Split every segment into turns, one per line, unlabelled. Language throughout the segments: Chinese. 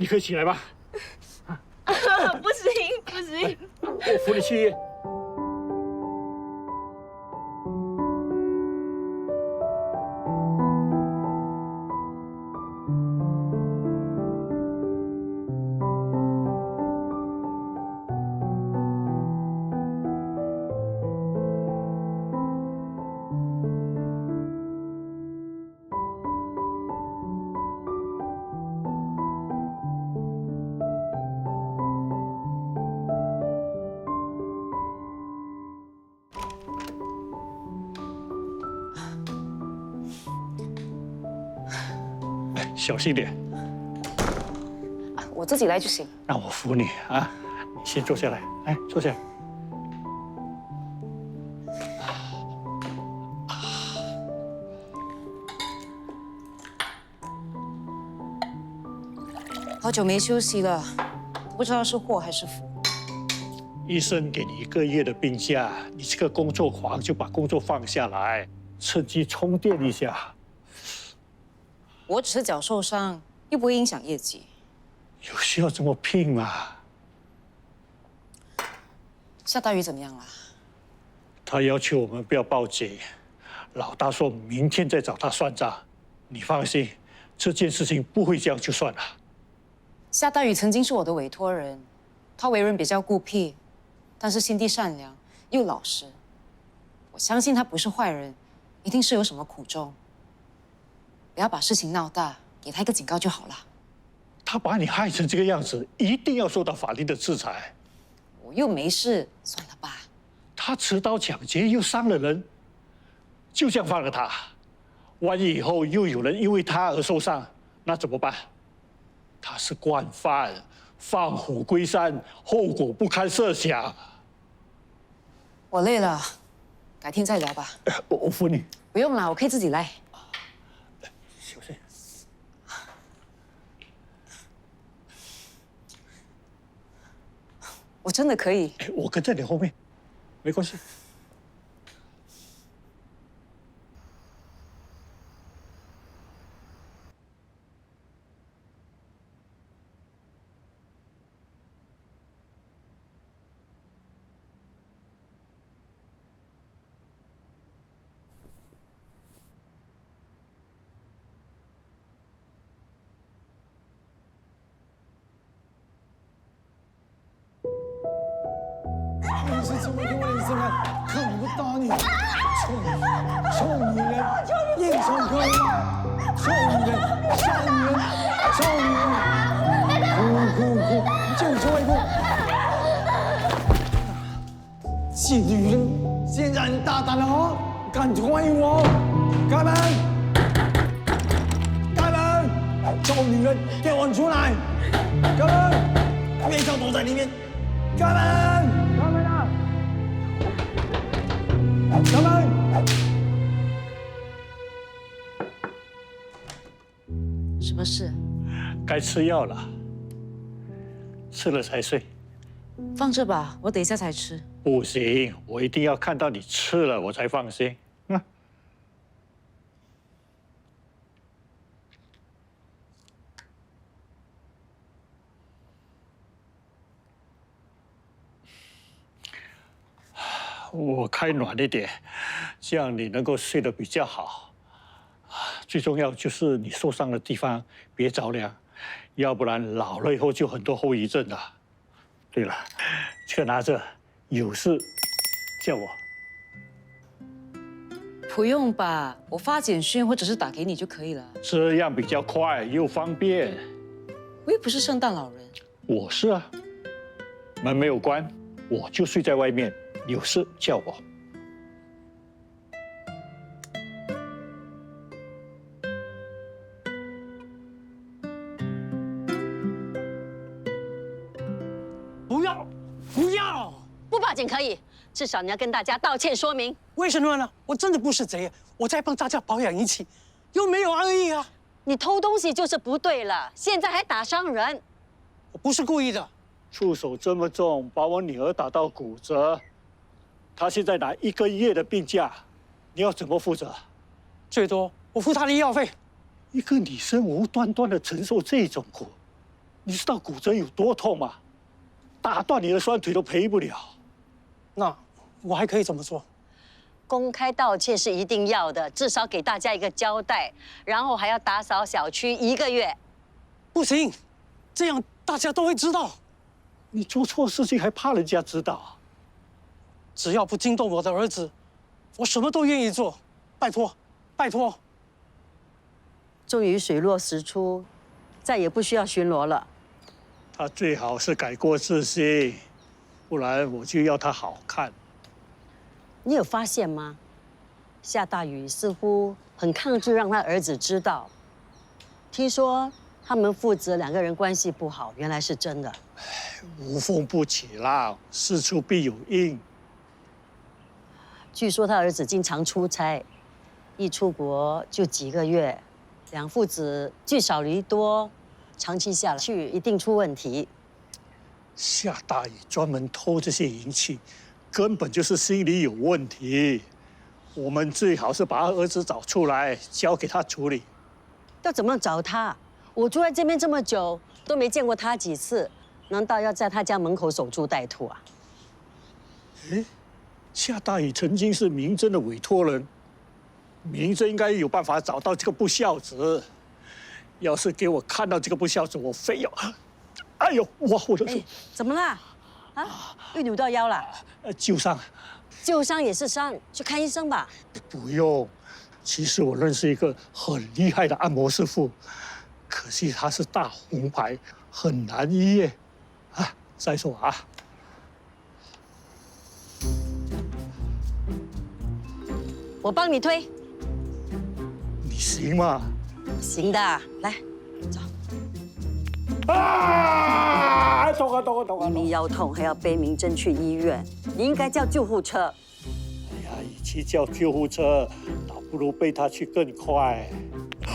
你可以起来吧。
不行，不行，
我扶你去医院。小心点，
我自己来就行。
让我扶你啊！你先坐下来，来坐下。
好久没休息了，不知道是祸还是福。
医生给你1个月的病假，你这个工作狂就把工作放下来，趁机充电一下。
我只是脚受伤，又不会影响业绩。
有需要这么拼吗？
夏大宇怎么样了？
他要求我们不要报警，老大说明天再找他算账。你放心，这件事情不会这样就算了。
夏大宇曾经是我的委托人，他为人比较孤僻，但是心地善良又老实。我相信他不是坏人，一定是有什么苦衷。不要把事情闹大，给他一个警告就好了。
他把你害成这个样子，一定要受到法律的制裁。
我又没事，算了吧。
他持刀抢劫又伤了人，就这样放了他，万一以后又有人因为他而受伤，那怎么办？他是惯犯，放虎归山，后果不堪设想。
我累了，改天再聊吧。
我扶你。
不用了，我可以自己来。
小心。
我真的可以。
我跟在你后面，没关系。
你是这么多人生啊，看不到你，臭女人，应酬可以吗？臭女人，臭女人，臭女人，哭，就这一步。贱女人，现在你大胆了哦，敢怀疑我？开门！开门！臭女人，给我出来！开门！别想躲在里面！开门！开门啊！开门！
什么事？
该吃药了，吃了才睡。
放这吧，我等一下才吃。
不行，我一定要看到你吃了，我才放心。我开暖一点，这样你能够睡得比较好。最重要就是你受伤的地方别着凉，要不然老了以后就很多后遗症的。对了，这个拿着，有事叫我。
不用吧，我发简讯或者是打给你就可以了。
这样比较快又方便。
我又不是圣诞老人。
我是啊，门没有关，我就睡在外面。有事叫我。
不要，不要！
不报警可以，至少你要跟大家道歉说明。
为什么呢？我真的不是贼，我在帮大家保养仪器，又没有恶意啊！
你偷东西就是不对了，现在还打伤人。
我不是故意的。
出手这么重，把我女儿打到骨折，她现在拿1个月的病假，你要怎么负责？
最多我付她的医药费。
一个女生无端端的承受这种苦，你知道骨折有多痛吗？打断你的双腿都赔不了。
那我还可以怎么做？
公开道歉是一定要的，至少给大家一个交代，然后还要打扫小区1个月。
不行，这样大家都会知道。
你做错事情还怕人家知道？
只要不惊动我的儿子，我什么都愿意做。拜托，拜托。
终于水落石出，再也不需要巡逻了。
他最好是改过自新，不然我就要他好看。
你有发现吗？夏大宇似乎很抗拒让他儿子知道。听说他们父子2个人关系不好，原来是真的。
无风不起浪，事出必有因。
据说他儿子经常出差，一出国就几个月，2父子聚少离多，长期下去一定出问题。
夏大宇专门偷这些银器，根本就是心里有问题。我们最好是把他儿子找出来，交给他处理。
要怎么找他？我住在这边这么久，都没见过他几次，难道要在他家门口守株待兔啊？
哎，夏大宇曾经是明真的委托人，明真应该有办法找到这个不孝子。要是给我看到这个不孝子，我非要……哎呦，哇，我的手！
怎么啦？啊，又扭到腰了？
旧伤。
旧伤也是伤，去看医生吧。
不用，其实我认识一个很厉害的按摩师傅，可惜他是大红牌，很难医耶。啊，再说啊。
我帮你推。
你行吗？
行的，来，走。
啊！懂啊！
明明腰痛还要背明真去医院，你应该叫救护车。
哎呀，与其叫救护车，倒不如背他去更快。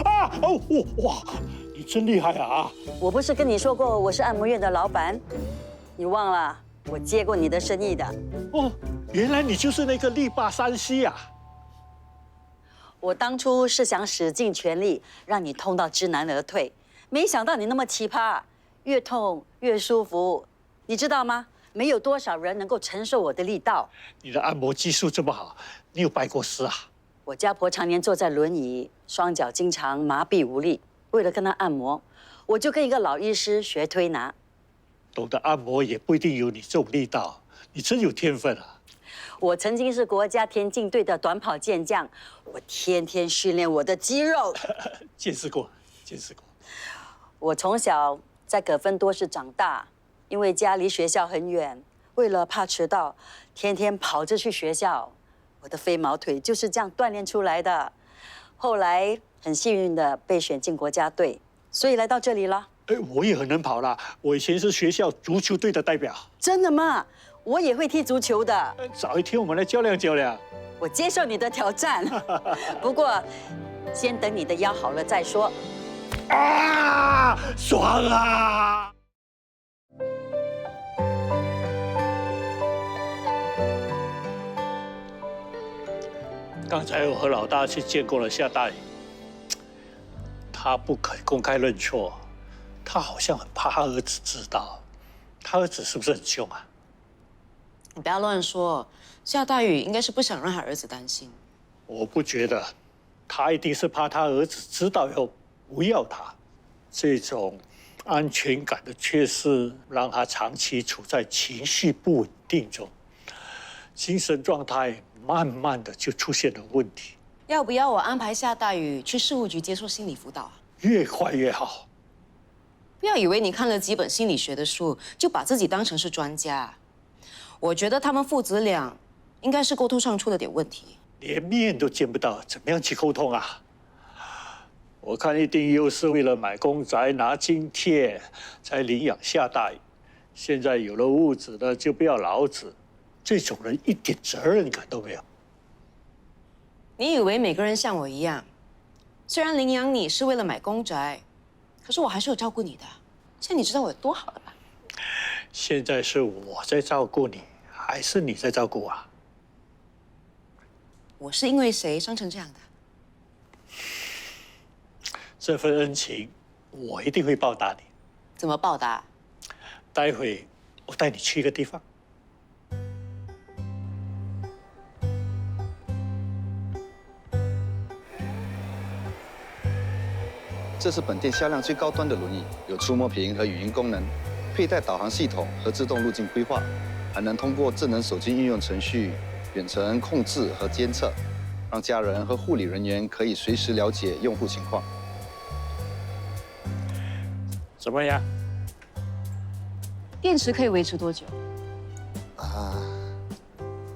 啊！哦，哇，你真厉害啊！
我不是跟你说过我是按摩院的老板？你忘了？我接过你的生意的。
哦，原来你就是那个力霸山西啊！
我当初是想使尽全力让你痛到知难而退，没想到你那么奇葩，越痛越舒服。你知道吗？没有多少人能够承受我的力道。
你的按摩技术这么好，你有拜过师啊？
我家婆常年坐在轮椅，双脚经常麻痹无力。为了跟她按摩，我就跟一个老医师学推拿。
懂得按摩也不一定有你这种力道，你真有天分啊！
我曾经是国家田径队的短跑健将，我天天训练我的肌肉。
见识过。
我从小在葛芬多市长大，因为家离学校很远，为了怕迟到，天天跑着去学校。我的飞毛腿就是这样锻炼出来的。后来很幸运的被选进国家队，所以来到这里了。
哎，我也很能跑啦，我以前是学校足球队的代表。
真的吗？我也会踢足球的。
早一天我们来较量较量。
我接受你的挑战，不过先等你的腰好了再说。
啊，爽啊！刚才我和老大去见过了夏大宇，他不肯公开认错，他好像很怕他儿子知道。他儿子是不是很凶啊？
你不要乱说，夏大宇应该是不想让他儿子担心。
我不觉得，他一定是怕他儿子知道以后不要他。这种安全感的缺失，让他长期处在情绪不稳定中，精神状态慢慢的就出现了问题。
要不要我安排夏大宇去事务局接受心理辅导啊？
越快越好。
不要以为你看了几本心理学的书，就把自己当成是专家。我觉得他们父子俩应该是沟通上出了点问题。
连面都见不到，怎么样去沟通啊？我看一定又是为了买公宅拿津贴，才领养夏大宇。现在有了物质了，就不要老子，这种人一点责任感都没有。
你以为每个人像我一样，虽然领养你是为了买公宅，可是我还是有照顾你的。现在你知道我有多好了吧？
现在是我在照顾你，还是你在照顾我？
我是因为谁伤成这样的？
这份恩情，我一定会报答你。
怎么报答？
待会我带你去一个地方。
这是本店销量最高端的轮椅，有触摸屏和语音功能，佩戴导航系统和自动路径规划，还能通过智能手机应用程序远程控制和监测，让家人和护理人员可以随时了解用户情况。
怎么样？
电池可以维持多久？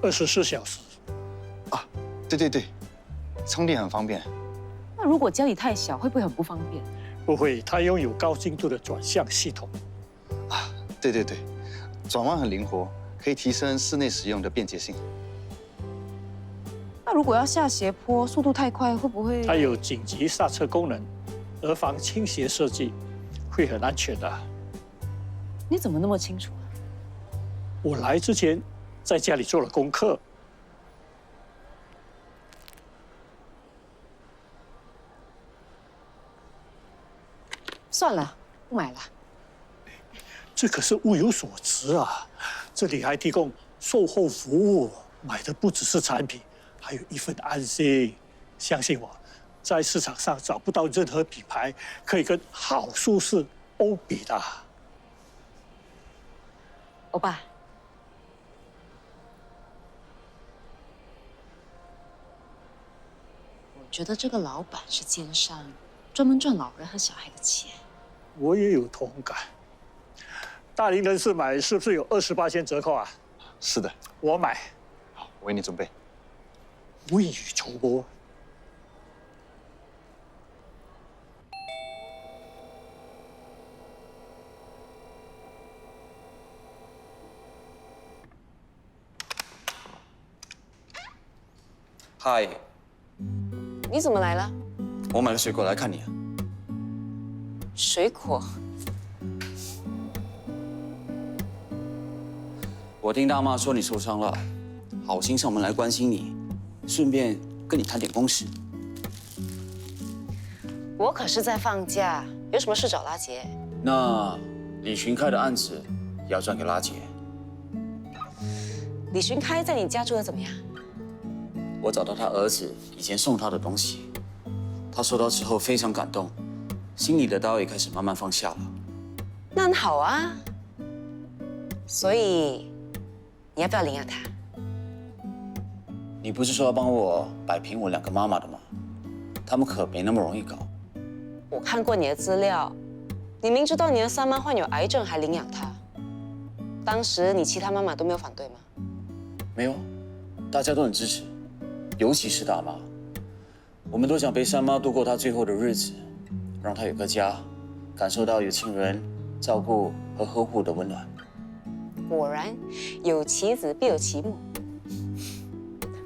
24小时。
对，充电很方便。
那如果家里太小，会不会很不方便？
不会，它拥有高精度的转向系统。
对，转弯很灵活，可以提升室内使用的便捷性。
那如果要下斜坡，速度太快，会不会？
它有紧急刹车功能，而防倾斜设计，会很安全的。
你怎么那么清楚啊？
我来之前在家里做了功课。
算了，不买了。
这可是物有所值啊！这里还提供售后服务，买的不只是产品，还有一份安心。相信我，在市场上找不到任何品牌可以跟好舒适欧比的。
欧巴，我觉得这个老板是奸商，专门赚老人和小孩的钱。
我也有同感。大龄人士买是不是有28%折扣啊？
是的，
我买，
好，我为你准备。
未雨绸缪。
嗨，
你怎么来了？
我买了水果来看你啊。
水果？
我听大妈说你受伤了，好心上门来关心你，顺便跟你谈点公事。
我可是在放假，有什么事找拉杰？
那李寻开的案子也要转给拉姐。
李寻开在你家住的怎么样？
我找到他儿子以前送他的东西，他收到之后非常感动，心里的刀也开始慢慢放下了。
那很好啊。所以你要不要领养他？
你不是说要帮我摆平我2个妈妈的吗？他们可没那么容易搞。
我看过你的资料，你明知道你的三妈患有癌症还领养她，当时你其他妈妈都没有反对吗？
没有，大家都很支持，尤其是大妈。我们都想陪三妈度过她最后的日子，让她有个家，感受到有亲人照顾和呵护的温暖。
果然，有其子必有其母。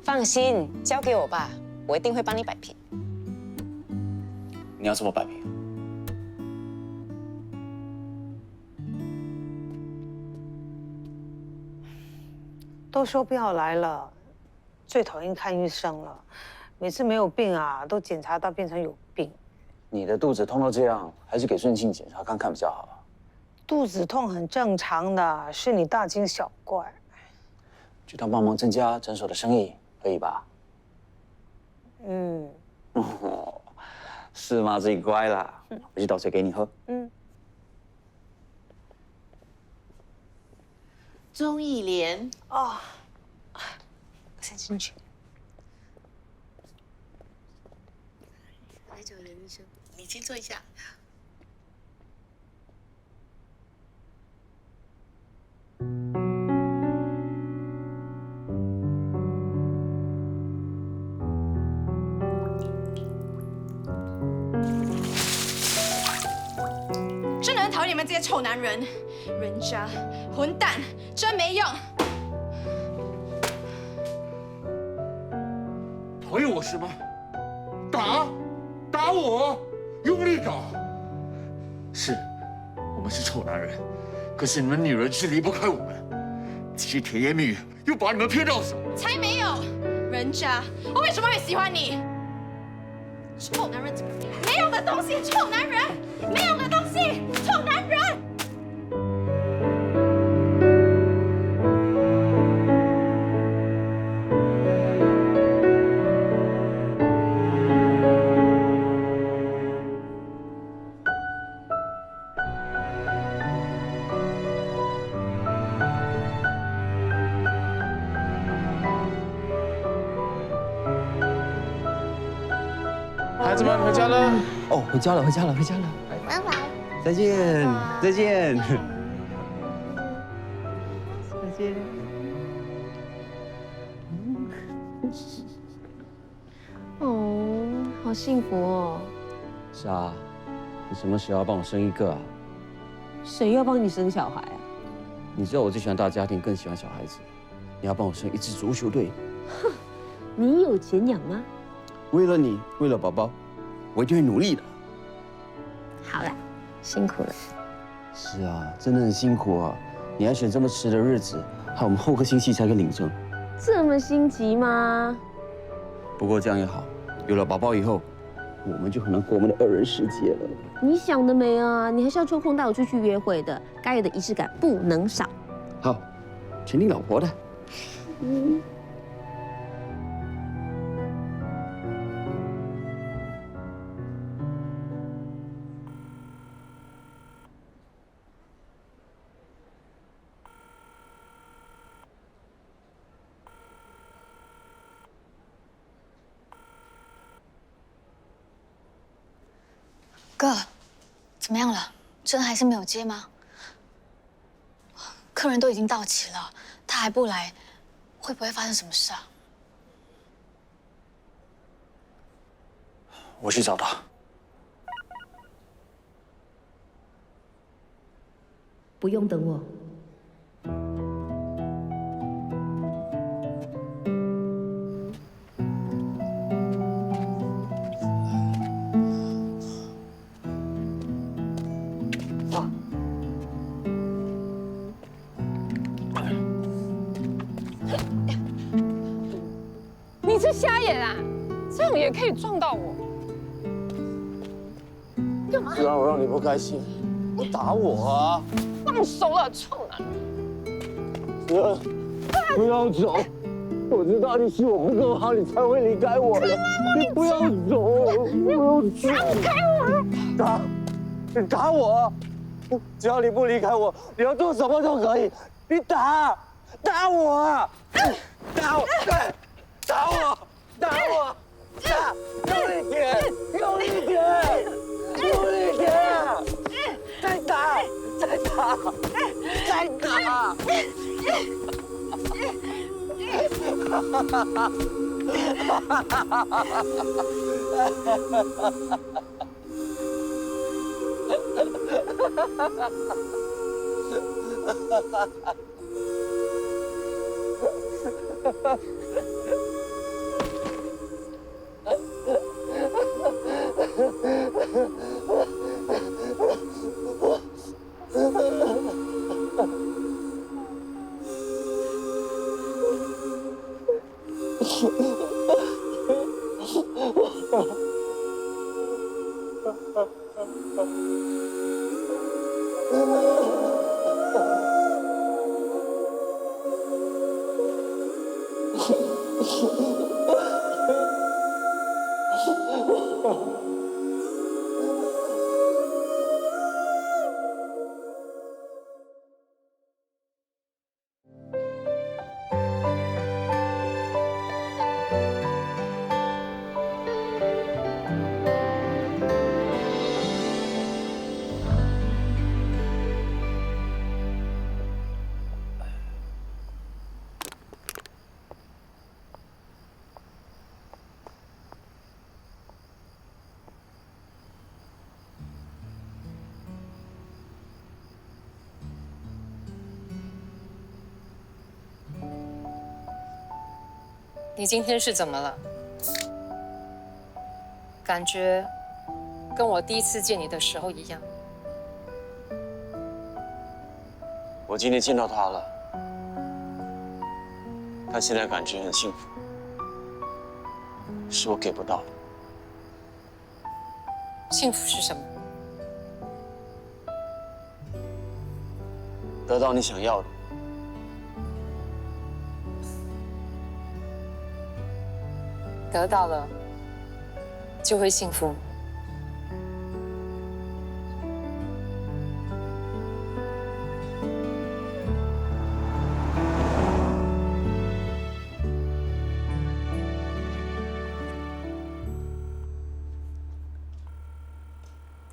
放心，交给我吧，我一定会帮你摆平。
你要怎么摆平？
都说不要来了，最讨厌看医生了。每次没有病啊，都检查到变成有病。
你的肚子痛到这样，还是给顺庆检查看看比较好。
肚子痛很正常的，是你大惊小怪。
就当帮忙增加诊所的生意，可以吧？
嗯。
是吗？最乖啦。我去倒水给你喝。
钟义莲，
哦，我先进去。
来找任医生，你先坐一下。
真的很讨厌你们这些臭男人，人渣、混蛋，真没用。
讨厌我是吗？打我，用力打！是，我们是臭男人，可是你们女人是离不开我们。这些甜言蜜语又把你们骗到手。
才没有，人渣！我为什么会喜欢你？臭男人，没用的东西！臭男人，没用的东西！臭男人！
孩子们回家了。
哦，回家了，回家了，回家了。
拜拜。
再见，再见。再见。
哦，好幸福哦。
是啊，你什么时候要帮我生一个啊？
谁要帮你生小孩啊？
你知道我最喜欢大家庭，更喜欢小孩子。你要帮我生一支足球队。
哼，你有钱养吗？
为了你，为了宝宝，我一定会努力的。
好了，辛苦了。
是啊，真的很辛苦啊！你还选这么迟的日子，害我们后个星期才可以领证。
这么心急吗？
不过这样也好，有了宝宝以后，我们就很难过我们的2人世界了。
你想得美啊！你还是要抽空带我出去约会的，该有的仪式感不能少。
好，全听老婆的。
嗯。
哥，怎么样了？真还是没有接吗？客人都已经到齐了，他还不来，会不会发生什么事啊？
我去找他。
不用等我。
你是瞎眼啊？这样也可以撞到我？干嘛？
是啊，我让你不开心，你打我啊！
放手了，臭男
人！不要走！我知道你是我不够好，你才会离开我的。你不要走！不要走！放开我！你打我！只要你不离开我，你要做什么都可以。你打我！打我！打我！打我！打！用力点！用力点！用力点！再打！再打！再打！
你今天是怎么了？感觉跟我第一次见你的时候一样。
我今天见到他了，他现在感觉很幸福，是我给不到的。
幸福是什么？
得到你想要的。
得到了，就会幸福。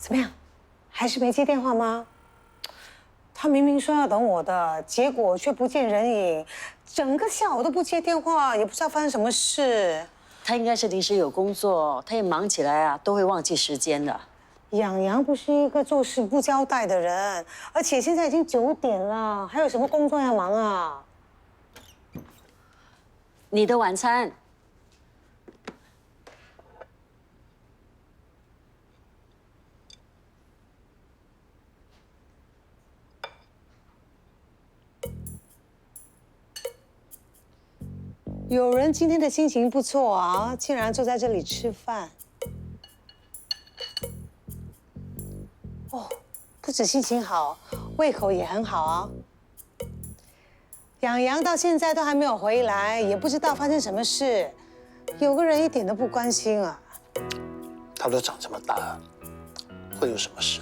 怎么样？还是没接电话吗？他明明说要等我的，结果却不见人影，整个下午都不接电话，也不知道发生什么事。
他应该是临时有工作，他一忙起来啊，都会忘记时间的。
养羊不是一个做事不交代的人，而且现在已经9点了，还有什么工作要忙啊？
你的晚餐。
有人今天的心情不错啊，竟然坐在这里吃饭。哦，不止心情好，胃口也很好啊。养羊到现在都还没有回来，也不知道发生什么事，有个人一点都不关心啊。
他都长这么大了，会有什么事？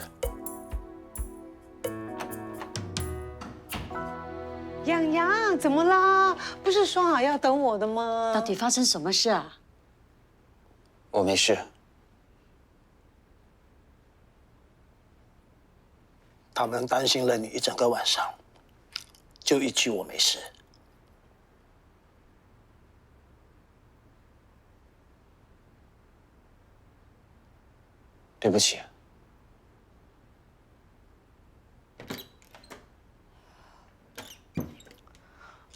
养羊怎么啦？不是说好要等我的吗？
到底发生什么事啊？
我没事。
他们担心了你一整个晚上，就一句我没事。
对不起。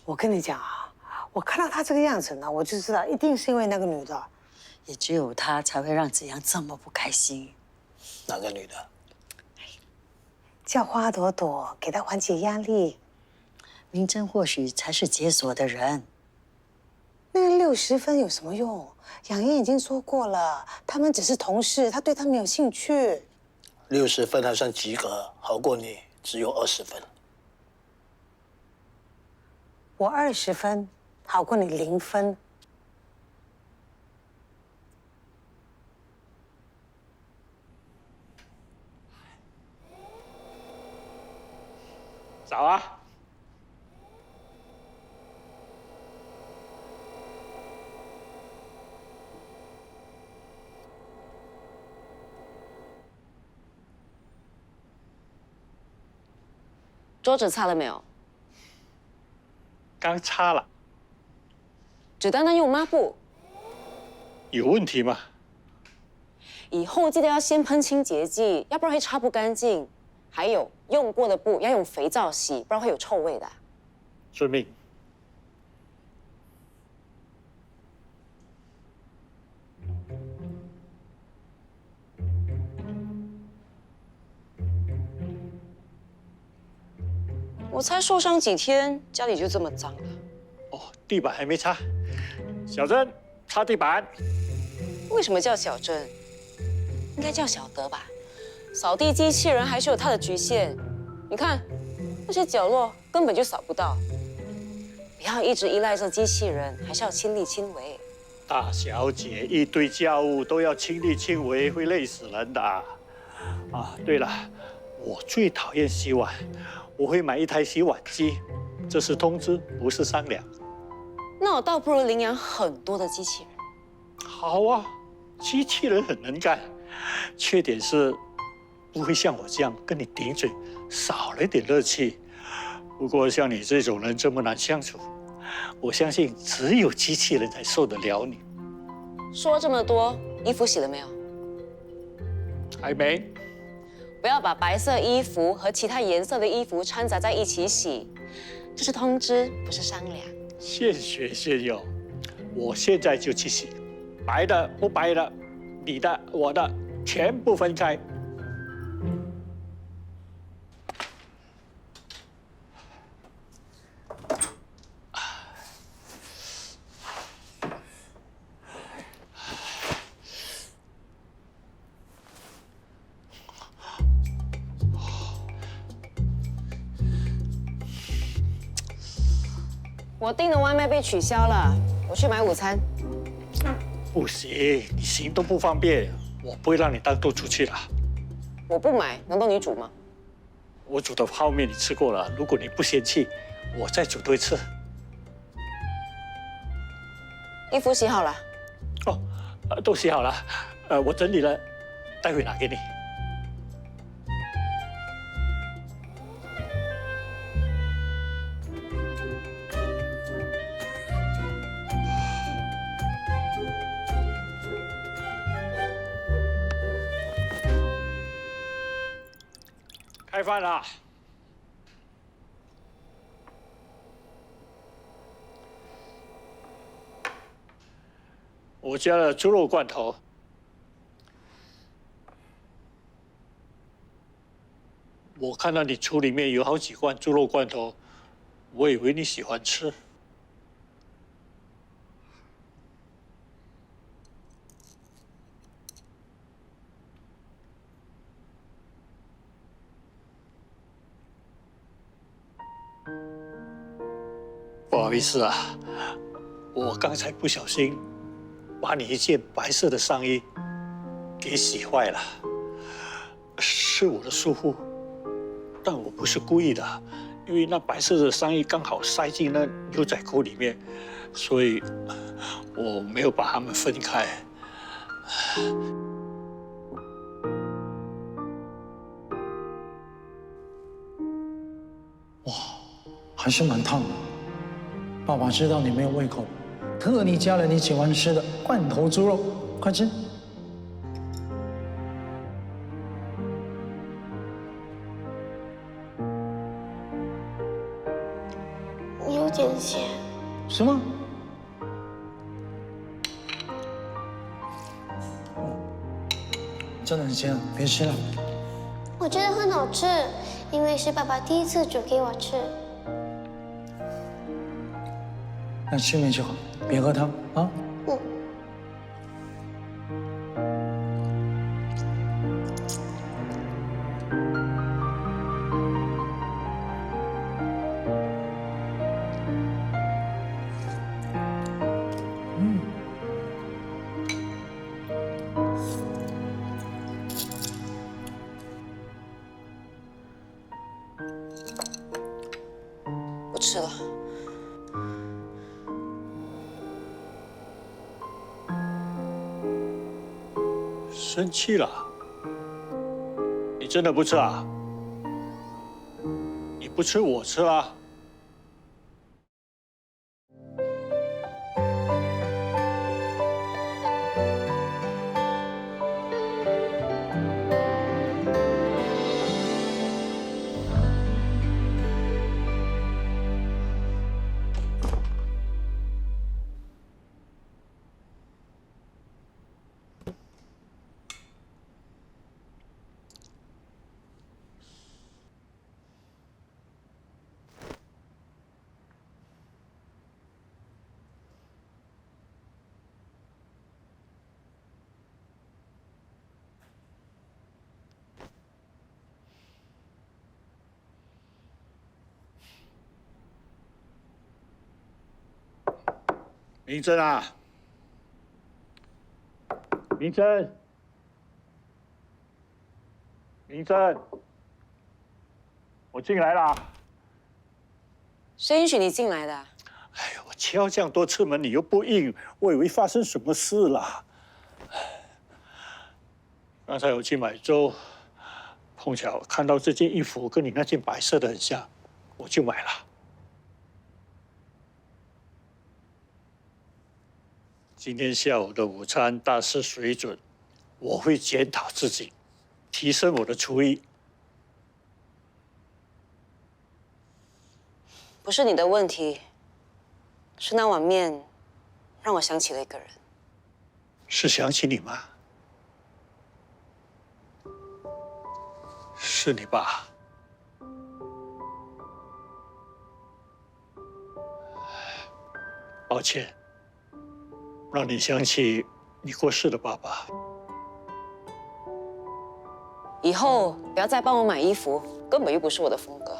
我跟你讲啊，我看到他这个样子呢，我就知道一定是因为那个女的。
也只有他才会让子阳这么不开心。
哪个女的？
叫花朵朵给他缓解压力。
明真或许才是解锁的人。
那个60分有什么用？养燕已经说过了，他们只是同事，他对他没有兴趣。
60分还算及格，好过你只有20分。
我20分，好过你0分。
早啊！
桌子擦了没有？
刚擦了，
只单单用抹布，
有问题吗？
以后记得要先喷清洁剂，要不然会擦不干净。还有用过的布要用肥皂洗，不然会有臭味的。
遵命。
我才受伤几天，家里就这么脏了。
哦，地板还没擦，小珍擦地板。
为什么叫小珍？应该叫小德吧。扫地机器人还是有它的局限。你看，那些角落根本就扫不到。不要一直依赖这机器人，还是要亲力亲为。
大小姐，一堆家务都要亲力亲为，会累死人的。啊，对了，我最讨厌洗碗，我会买一台洗碗机。这是通知，不是商量。
那我倒不如领养很多的机器人。
好啊，机器人很能干，缺点是不会像我这样跟你顶嘴，少了一点乐趣。不过像你这种人这么难相处，我相信只有机器人才受得了你。
说这么多，衣服洗了没有？
还没。
不要把白色衣服和其他颜色的衣服掺杂在一起洗，这是通知，不是商量。
现学现用，我现在就去洗，白的不白的，你的我的全部分开。
我订的外卖被取消了，我去买午餐。
不行，你行动不方便，我不会让你单独出去的。
我不买，难道你煮吗？
我煮的泡面你吃过了，如果你不嫌弃，我再煮多一次。
衣服洗好了。
哦，都洗好了，我整理了，待会拿给你。开饭啦！我加了猪肉罐头。我看到你橱里面有好几罐猪肉罐头，我以为你喜欢吃。不好意思啊，我刚才不小心把你一件白色的上衣给洗坏了，是我的疏忽。但我不是故意的，因为那白色的上衣刚好塞进那牛仔裤里面，所以我没有把它们分开。
还是蛮烫的。爸爸知道你没有胃口，特地加了你喜欢吃的罐头猪肉，快吃。
有点咸。
什么？真的很咸，别吃了。
我觉得很好吃，因为是爸爸第一次煮给我吃。
那吃面就好，别喝汤啊。
嗯。
不吃了。
生气了？你真的不吃啊？你不吃我吃啊？明真啊，明真，明真，我进来啦。
谁允许你进来的？
哎呦，我敲这样多次门，你又不应，我以为发生什么事了。刚才我去买粥，碰巧看到这件衣服跟你那件白色的很像，我就买了。今天下午的午餐大失水准，我会检讨自己，提升我的厨艺。
不是你的问题，是那碗面让我想起了一个人。
是想起你吗？是你爸。抱歉，让你想起你过世的爸爸。
以后不要再帮我买衣服，根本又不是我的风格。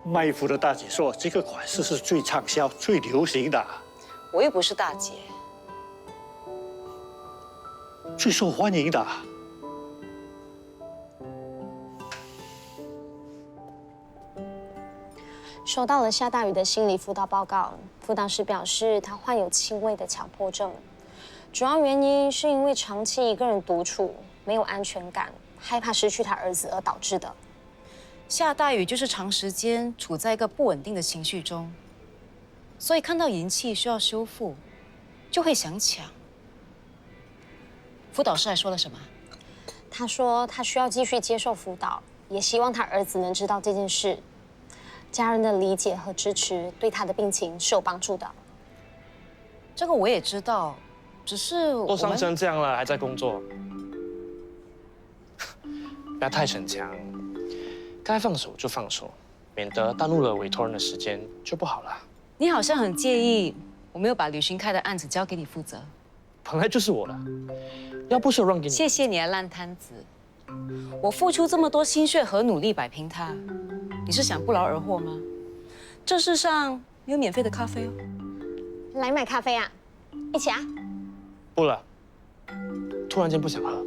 卖衣服的大姐说，这个款式是最畅销、最流行的。
我又不是大姐，
最受欢迎的。
收到了夏大宇的心理辅导报告，辅导师表示他患有轻微的强迫症，主要原因是因为长期一个人独处，没有安全感，害怕失去他儿子而导致的。
夏大宇就是长时间处在一个不稳定的情绪中，所以看到银器需要修复，就会想抢。辅导师还说了什么？
他说他需要继续接受辅导，也希望他儿子能知道这件事。家人的理解和支持对他的病情是有帮助的。
这个我也知道，只是
都伤成这样了，还在工作，不要太逞强，该放手就放手，免得耽误了委托人的时间就不好了。
你好像很介意我没有把吕勋开的案子交给你负责。
本来就是我的，要不是我让给你，
谢谢你啊，烂摊子！我付出这么多心血和努力摆平它，你是想不劳而获吗？这世上没有免费的咖啡哦。
来买咖啡啊，一起啊！
不了，突然间不想喝。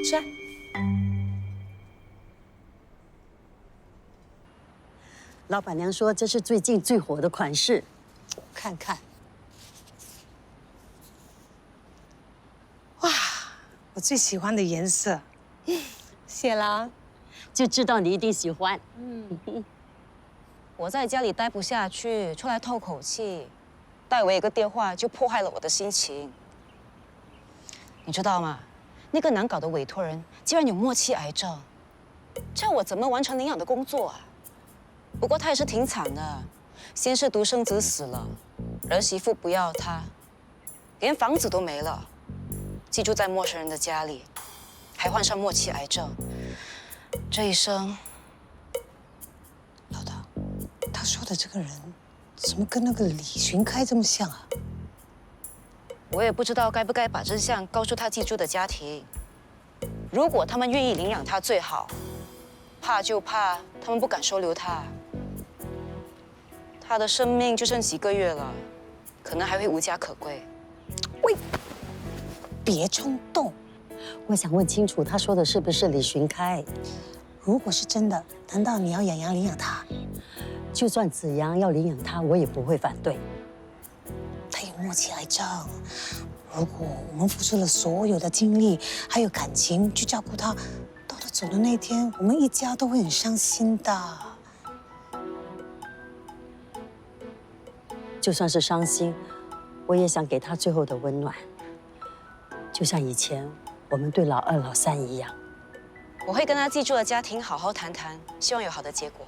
是啊。
老板娘说这是最近最火的款式，
看看。哇，我最喜欢的颜色。谢啦，
就知道你一定喜欢。
我在家里待不下去，出来透口气，戴维一个电话就破坏了我的心情。你知道吗？那个难搞的委托人竟然有末期癌症，叫我怎么完成领养的工作啊？不过他也是挺惨的，先是独生子死了，儿媳妇不要他，连房子都没了，寄住在陌生人的家里，还患上末期癌症，这一生。
老大，他说的这个人，怎么跟那个李寻开这么像啊？
我也不知道该不该把真相告诉他寄住的家庭。如果他们愿意领养他最好，怕就怕他们不敢收留他。他的生命就剩几个月了，可能还会无家可归。
喂，别冲动，
我想问清楚，他说的是不是李寻开？
如果是真的，难道你要养羊领养他？
就算子阳要领养他，我也不会反对。
他有末期癌症，如果我们付出了所有的精力还有感情去照顾他，到他走的那天，我们一家都会很伤心的。
就算是伤心，我也想给他最后的温暖，就像以前我们对老二、老三一样。
我会跟他寄住的家庭好好谈谈，希望有好的结果。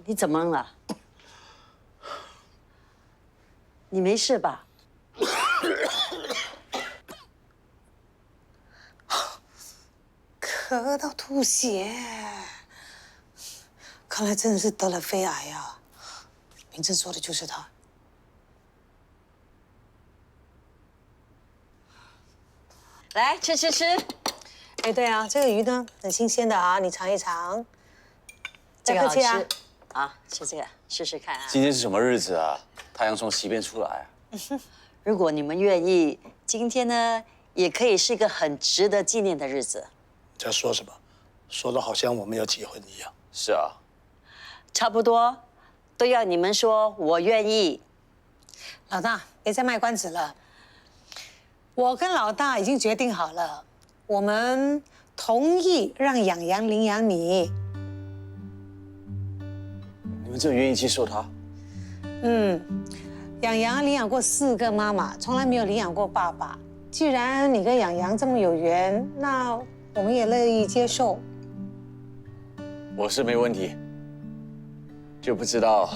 你怎么了？你没事吧？
咳到吐血，看来真的是得了肺癌啊！明正说的就是他。
来吃吃吃。
哎，对啊，这个鱼呢很新鲜的啊，你尝一尝。
这个好吃
不客气啊。
啊，吃这个试试看啊。
今天是什么日子啊？太阳从西边出来啊。
如果你们愿意，今天呢也可以是一个很值得纪念的日子。
在说什么？说的好像我们要结婚一样。
是啊。
差不多，都要你们说我愿意。
老大，别再卖关子了。我跟老大已经决定好了，我们同意让养羊领养你。
你们真的愿意接受他？
养羊领养过4个妈妈，从来没有领养过爸爸。既然你跟养羊这么有缘，那我们也乐意接受。
我是没问题，就不知道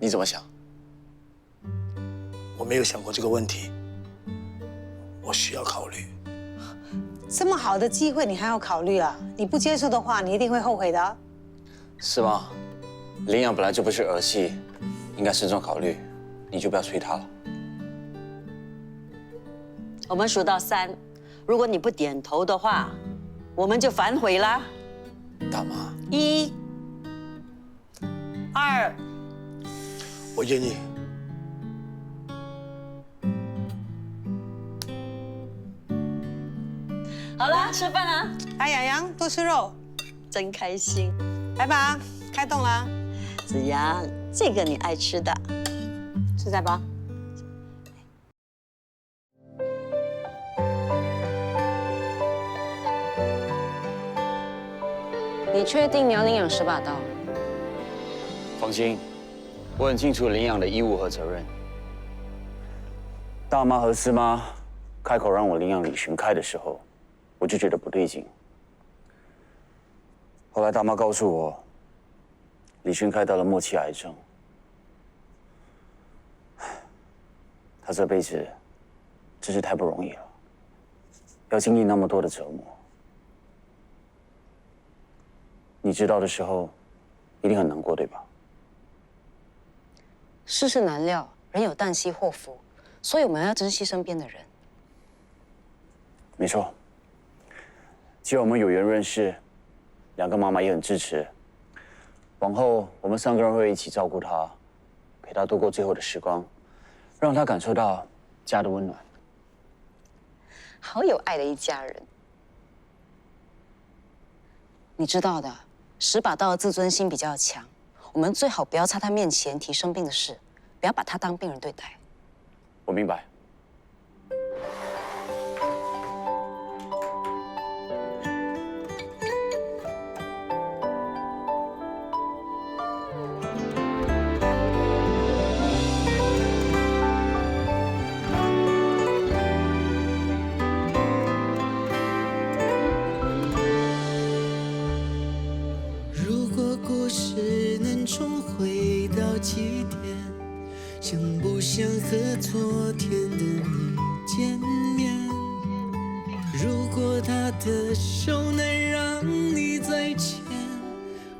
你怎么想。
我没有想过这个问题，我需要考虑。
这么好的机会，你还要考虑啊？你不接受的话，你一定会后悔的。
是吗？领养本来就不是儿戏，应该慎重考虑。你就不要催他了。
我们数到3，如果你不点头的话，我们就反悔啦。
大妈
1、2，
我愿意。
好啊，吃饭啊！
来，洋洋多吃肉，
真开心。
来吧，开动啦！
子阳，这个你爱吃的，
吃菜包。
你确定你要领养10把刀？
放心，我很清楚领养的义务和责任。大妈和司妈开口让我领养李寻开的时候，我就觉得不对劲。后来大妈告诉我，李寻开得了末期癌症，他这辈子真是太不容易了，要经历那么多的折磨。你知道的时候，一定很难过，对吧？
世事难料，人有旦夕祸福，所以我们要珍惜身边的人。
没错。既然我们有缘认识，2个妈妈也很支持，往后我们3个人会一起照顾她，陪她度过最后的时光，让她感受到家的温暖。
好有爱的一家人。你知道的，10把刀的自尊心比较强，我们最好不要在他面前提生病的事，不要把他当病人对待。
我明白。
如果故事能重回到起点，想不想和昨天的你见面？如果他的手能让你再牵，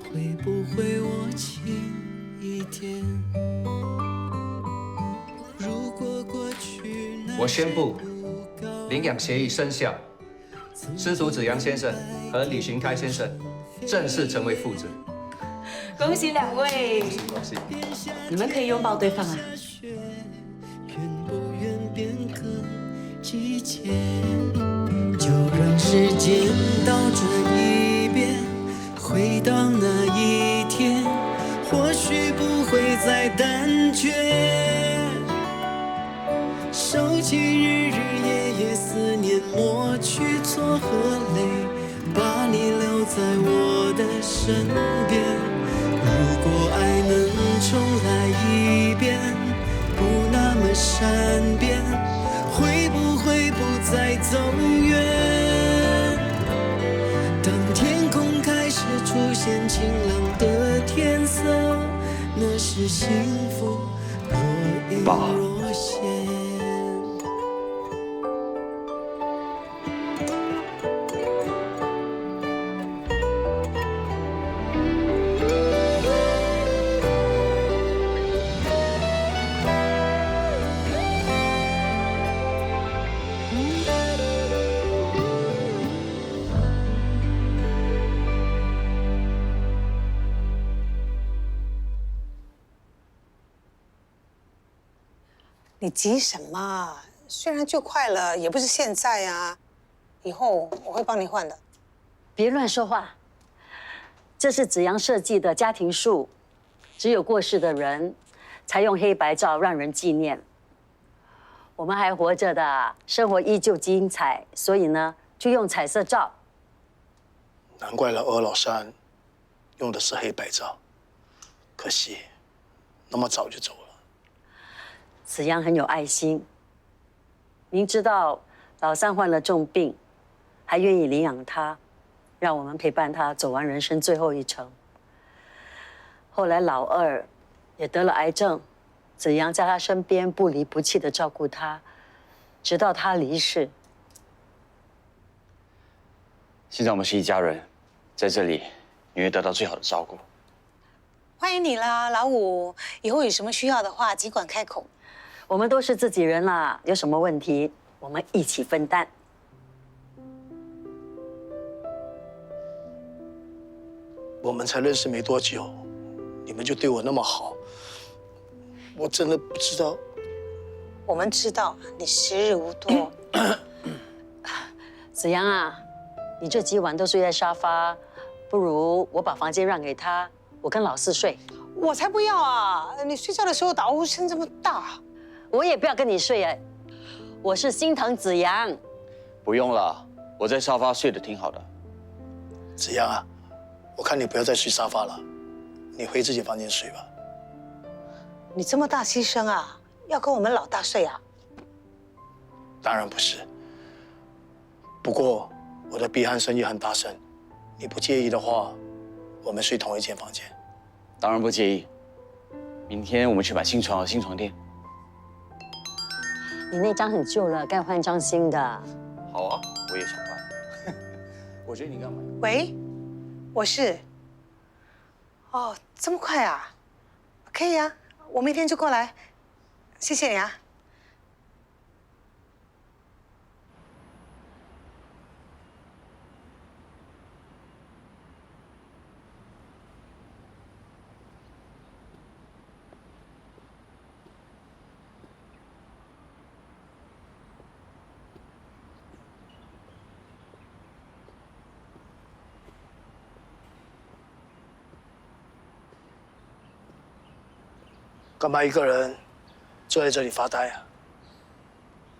会不会我轻一点？如果过去
我宣布，领养协议生效，司徒子阳先生和李寻开先生正式成为父子。
恭喜2位！
恭喜！
你们可以拥抱对方啊。
变更季节，就让时间倒转一遍，回到那一天，或许不会再胆怯。收起日日夜夜思念，抹去错和泪，把你留在我的身边。如果爱能重来一遍，不那么善变，会不会不再走远？当天空开始出现晴朗的天色，那是幸福若隐若现。
你急什么？虽然就快了，也不是现在啊。以后我会帮你换的。
别乱说话。这是子阳设计的家庭树，只有过世的人才用黑白照让人纪念。我们还活着的，生活依旧精彩，所以呢，就用彩色照。
难怪老二老三用的是黑白照，可惜那么早就走了。
子阳很有爱心，明知道老三患了重病，还愿意领养他，让我们陪伴他走完人生最后一程。后来老二也得了癌症，子阳在他身边不离不弃地照顾他，直到他离世。
现在我们是一家人，在这里你会得到最好的照顾。
欢迎你啦，老五。以后有什么需要的话，尽管开口。
我们都是自己人啦，有什么问题我们一起分担。
我们才认识没多久，你们就对我那么好，我真的不知道。
我们知道你时日无多。
子阳啊，你这几晚都睡在沙发，不如我把房间让给他，我跟老四睡。
我才不要啊！你睡觉的时候打呼声这么大，
我也不要跟你睡哎，我是心疼子阳。
不用了，我在沙发睡得挺好的。
子阳啊，我看你不要再睡沙发了，你回自己房间睡吧。
你这么大牺牲啊，要跟我们老大睡啊？
当然不是。不过我的鼻鼾声也很大声，你不介意的话，我们睡同一间房间。
当然不介意。明天我们去买新床和新床垫。
你那张很旧了，该换张新的。
好啊，我也想换。我觉得你干嘛？
喂，我是。哦，这么快啊？可以啊，我明天就过来。谢谢你啊。
干嘛一个人坐在这里发呆啊？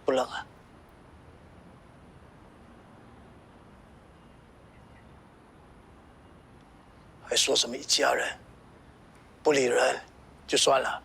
不冷啊？还说什么一家人，不理人就算了。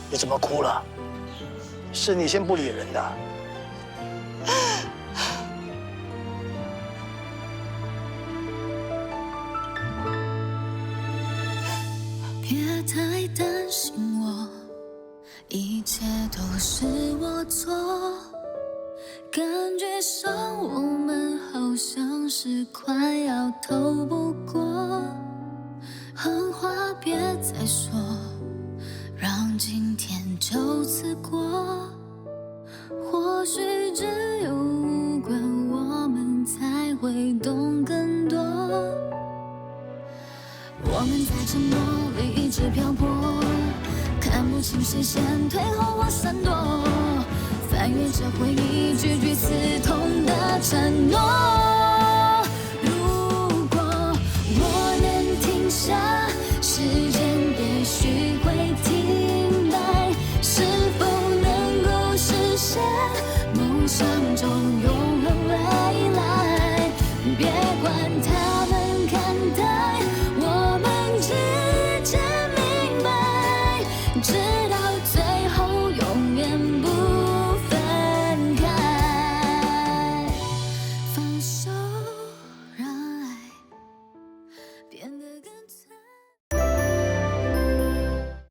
你怎么哭了？是你先不理人的。
别太担心我，一切都是我错。感觉上我们好像是快要透不过，狠话别再说。让今天就此过，或许只有无关我们才会懂更多。我们在沉默里一直漂泊，看不清谁先退后或闪躲，翻阅着回忆句句刺痛的承诺。